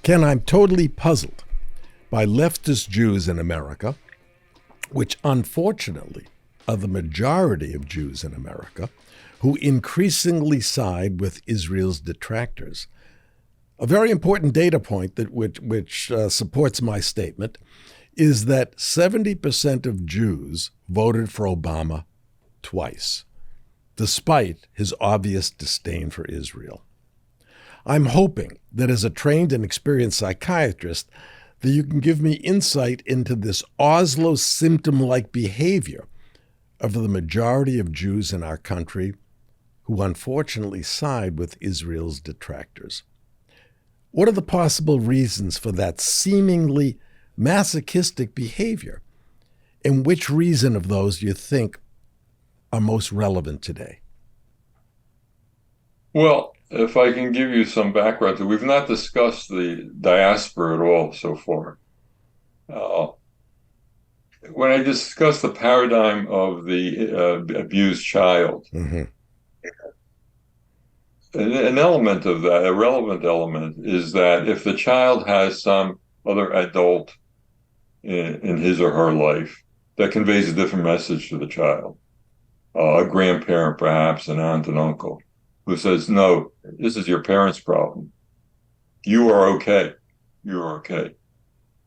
Ken, I'm totally puzzled by leftist Jews in America, which unfortunately are the majority of Jews in America, who increasingly side with Israel's detractors. A very important data point which supports my statement is that 70% of Jews voted for Obama twice, despite his obvious disdain for Israel. I'm hoping that as a trained and experienced psychiatrist, that you can give me insight into this Oslo symptom-like behavior of the majority of Jews in our country who unfortunately side with Israel's detractors. What are the possible reasons for that seemingly masochistic behavior? And which reason of those do you think are most relevant today? Well, if I can give you some background, we've not discussed the diaspora at all so far. When I discuss the paradigm of the abused child, an element of that, a relevant element, is that if the child has some other adult in his or her life that conveys a different message to the child, a grandparent perhaps, an aunt and uncle, who says, no, this is your parents' problem. You are okay. You are okay.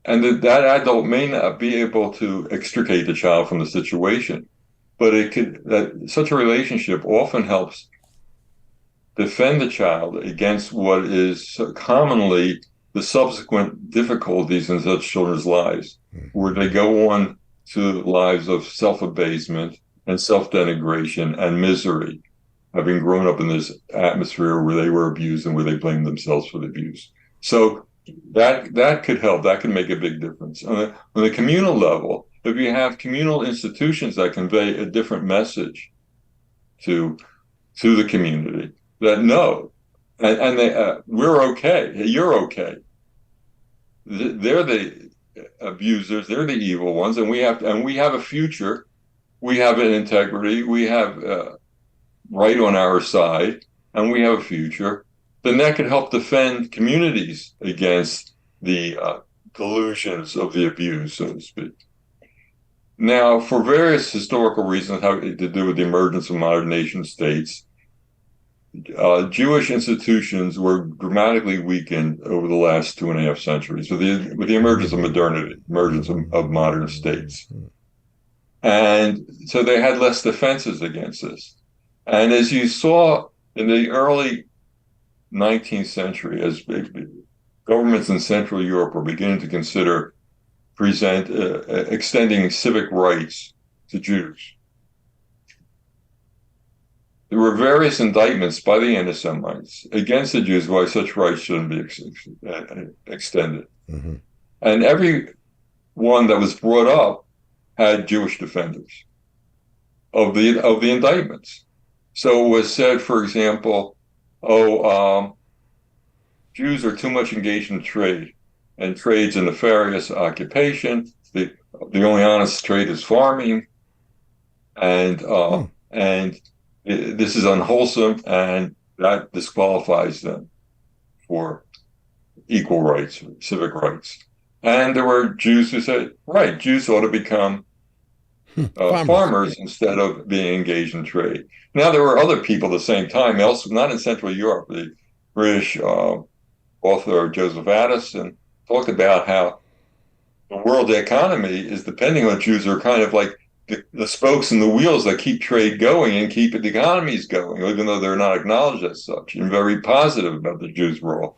And that adult may not be able to extricate the child from the situation, but such a relationship often helps defend the child against what is commonly the subsequent difficulties in such children's lives, where they go on to lives of self-abasement and self-denigration and misery, having grown up in this atmosphere where they were abused and where they blamed themselves for the abuse. So that could help. That can make a big difference. On the communal level, if you have communal institutions that convey a different message to the community, that no, and they we're okay, you're okay. They're the abusers, they're the evil ones, and we have a future. We have an integrity. We have right on our side, and we have a future. Then that could help defend communities against the delusions of the abuse, so to speak. Now, for various historical reasons having to do with the emergence of modern nation states, Jewish institutions were dramatically weakened over the last 2.5 centuries with the emergence of modernity, emergence of modern states. And so they had less defenses against this. And as you saw in the early 19th century, as governments in Central Europe were beginning to consider extending civic rights to Jews, there were various indictments by the anti-Semites against the Jews why such rights shouldn't be extended. And every one that was brought up had Jewish defenders of the indictments. So it was said, for example, Jews are too much engaged in trade, and trade's a nefarious occupation. The only honest trade is farming, and this is unwholesome, and that disqualifies them for equal rights, civic rights. And there were Jews who said, right, Jews ought to become farmers instead of being engaged in trade. Now, there were other people at the same time, not in Central Europe. The British author Joseph Addison talked about how the world economy is depending on Jews are kind of like the spokes and the wheels that keep trade going and keep the economies going, even though they're not acknowledged as such, and very positive about the Jews' role.